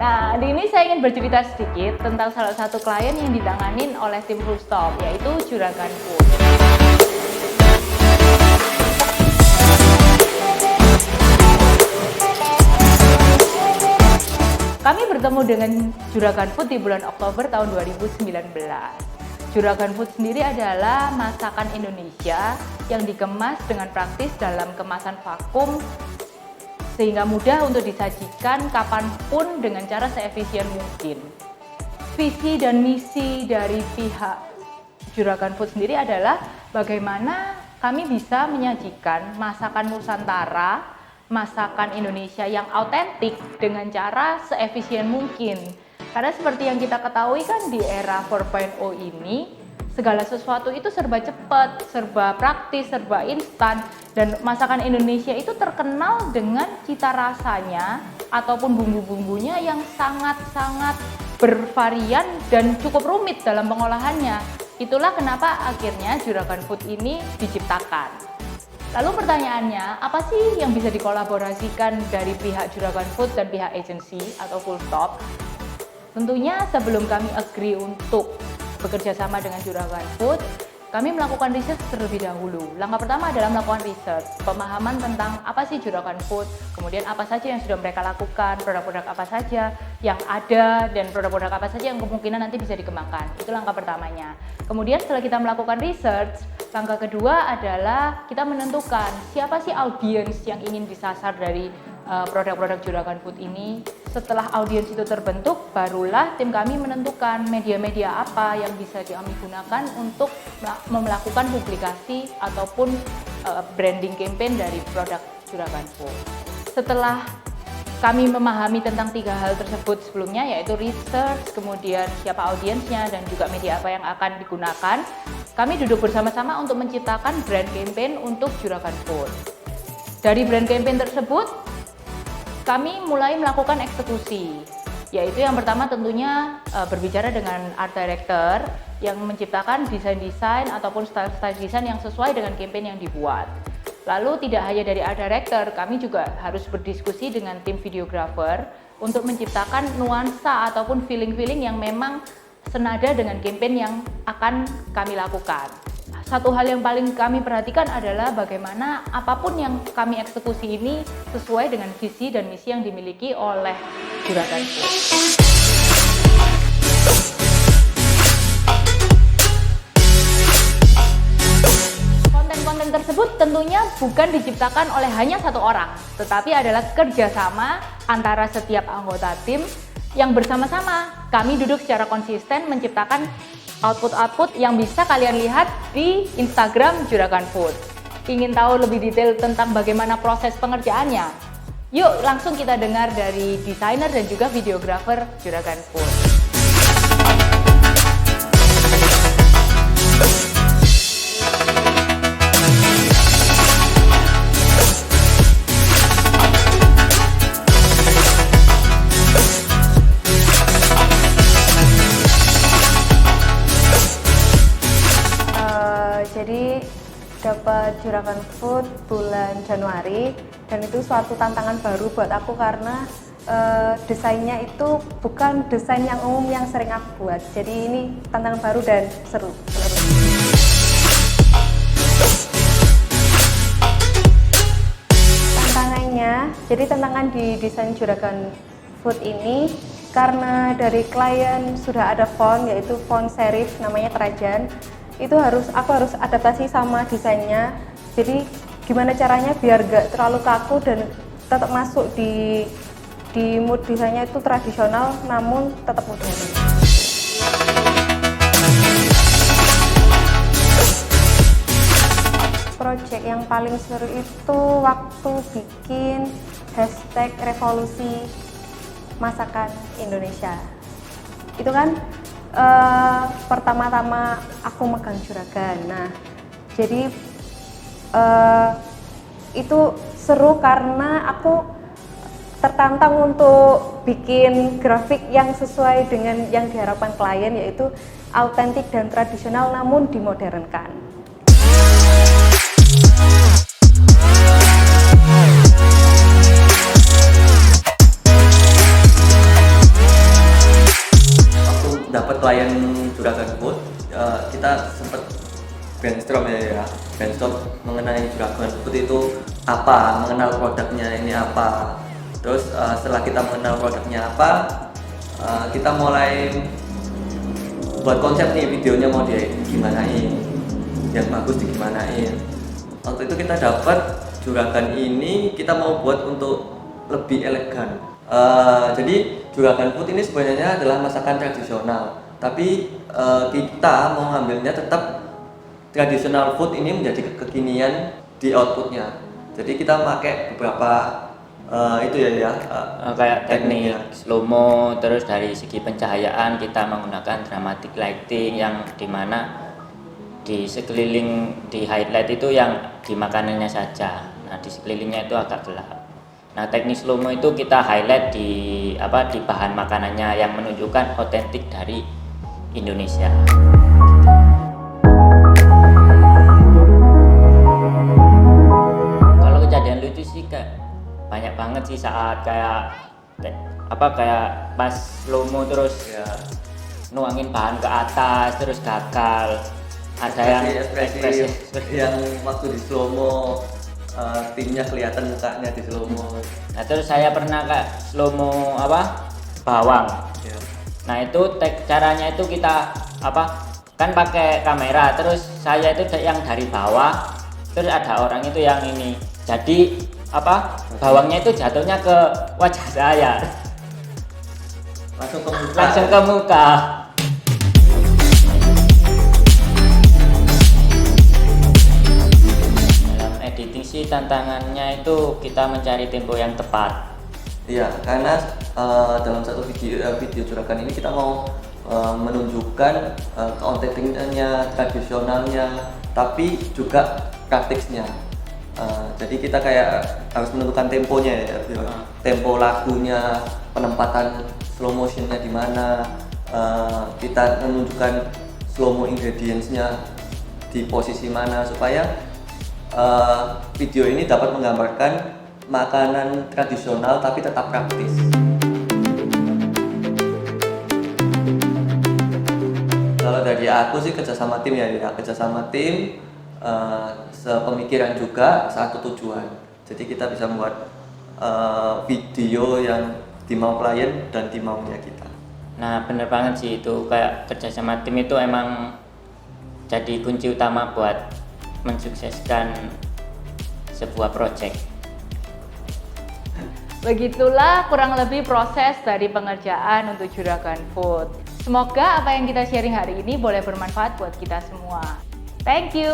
Nah, di ini saya ingin bercerita sedikit tentang salah satu klien yang ditanganin oleh tim Fullstop, yaitu Juragan Food. Kami bertemu dengan Juragan Food di bulan Oktober tahun 2019. Juragan Food sendiri adalah masakan Indonesia yang dikemas dengan praktis dalam kemasan vakum sehingga mudah untuk disajikan kapanpun dengan cara seefisien mungkin. Visi dan misi dari pihak Juragan Food sendiri adalah bagaimana kami bisa menyajikan masakan Nusantara, masakan Indonesia yang autentik dengan cara seefisien mungkin. Karena seperti yang kita ketahui kan di era 4.0 ini, segala sesuatu itu serba cepat, serba praktis, serba instan. Dan masakan Indonesia itu terkenal dengan cita rasanya ataupun bumbu-bumbunya yang sangat-sangat bervarian dan cukup rumit dalam pengolahannya. Itulah kenapa akhirnya Juragan Food ini diciptakan. Lalu pertanyaannya, apa sih yang bisa dikolaborasikan dari pihak Juragan Food dan pihak agensi atau Fullstop? Tentunya sebelum kami agree untuk bekerja sama dengan Juragan Food, kami melakukan riset terlebih dahulu. Langkah pertama adalah melakukan riset, pemahaman tentang apa sih Juragan Food, kemudian apa saja yang sudah mereka lakukan, produk-produk apa saja yang ada, dan produk-produk apa saja yang kemungkinan nanti bisa dikembangkan. Itu langkah pertamanya. Kemudian setelah kita melakukan research, langkah kedua adalah kita menentukan siapa sih audiens yang ingin disasar dari produk-produk Juragan Food ini. Setelah audiens itu terbentuk, barulah tim kami menentukan media-media apa yang bisa kami gunakan untuk melakukan publikasi ataupun branding campaign dari produk Juragan Food. Setelah kami memahami tentang 3 hal tersebut sebelumnya, yaitu research, kemudian siapa audiensnya, dan juga media apa yang akan digunakan, kami duduk bersama-sama untuk menciptakan brand campaign untuk Juragan Food. Dari brand campaign tersebut, kami mulai melakukan eksekusi, yaitu yang pertama tentunya berbicara dengan art director yang menciptakan desain-desain ataupun style desain yang sesuai dengan campaign yang dibuat. Lalu tidak hanya dari art director, kami juga harus berdiskusi dengan tim videographer untuk menciptakan nuansa ataupun feeling-feeling yang memang senada dengan campaign yang akan kami lakukan. Satu hal yang paling kami perhatikan adalah bagaimana apapun yang kami eksekusi ini sesuai dengan visi dan misi yang dimiliki oleh Juragan Food. Konten-konten tersebut tentunya bukan diciptakan oleh hanya satu orang, tetapi adalah kerjasama antara setiap anggota tim yang bersama-sama kami duduk secara konsisten menciptakan output-output yang bisa kalian lihat di Instagram Juragan Food. Ingin tahu lebih detail tentang bagaimana proses pengerjaannya? Yuk langsung kita dengar dari desainer dan juga videografer Juragan Food. Jadi dapat Juragan Food bulan Januari, dan itu suatu tantangan baru buat aku karena desainnya itu bukan desain yang umum yang sering aku buat. Jadi ini tantangan baru dan seru. Jadi tantangan di desain Juragan Food ini karena dari klien sudah ada font, yaitu font serif namanya Trajan. Itu aku harus adaptasi sama desainnya. Jadi gimana caranya biar gak terlalu kaku dan tetap masuk di mood desainnya itu tradisional namun tetap modern. Project yang paling seru itu waktu bikin hashtag revolusi masakan Indonesia. Itu kan pertama-tama aku megang Juragan. Nah, jadi itu seru karena aku tertantang untuk bikin grafik yang sesuai dengan yang diharapkan klien, yaitu autentik dan tradisional namun dimodernkan. dapat klien Juragan Food, kita sempat brainstorm mengenai Juragan Food itu apa, mengenal produknya ini apa. Terus setelah kita mengenal produknya apa, kita mulai buat konsep nih, videonya mau digimanain, yang bagus digimanain. Waktu itu kita dapat Juragan ini kita mau buat untuk lebih elegan. Jadi Juragan Food ini sebenarnya adalah masakan tradisional, tapi kita mau ngambilnya tetap tradisional food ini menjadi kekinian di outputnya. Jadi kita pakai beberapa itu kayak teknik slow mo, terus dari segi pencahayaan kita menggunakan dramatic lighting yang dimana di sekeliling di highlight itu yang di makanannya saja. Nah di sekelilingnya itu agak gelap. Nah teknik slow mo itu kita highlight di bahan makanannya yang menunjukkan otentik dari Indonesia. Kalau kejadian lucu sih banyak banget sih, saat kayak pas slow mo terus nuangin bahan ke atas terus gagal. Ada yang ekspresi yang waktu di slow mo timnya kelihatan mukanya di slow mo. Nah terus saya pernah slow mo bawang. Nah itu caranya itu kita kan pakai kamera, terus saya itu yang dari bawah, terus ada orang itu yang ini, jadi bawangnya itu jatuhnya ke wajah saya, langsung ke muka. Dalam editing sih tantangannya itu kita mencari tempo yang tepat. Iya, karena dalam satu video Juragan ini kita mau menunjukkan keotentiknya, tradisionalnya, tapi juga praktisnya. Jadi kita kayak harus menentukan temponya ya, tempo lagunya, penempatan slow motionnya di mana, kita menunjukkan slow mo ingredientsnya di posisi mana supaya video ini dapat menggambarkan makanan tradisional tapi tetap praktis. Kalau dari aku sih kerjasama tim kerjasama tim, sepemikiran juga, satu tujuan. Jadi kita bisa membuat video yang dimau klien dan dimaunya kita. Nah bener banget sih, itu kayak kerjasama tim itu emang jadi kunci utama buat mensukseskan sebuah project. Begitulah kurang lebih proses dari pengerjaan untuk Juragan Food. Semoga apa yang kita sharing hari ini boleh bermanfaat buat kita semua. Thank you.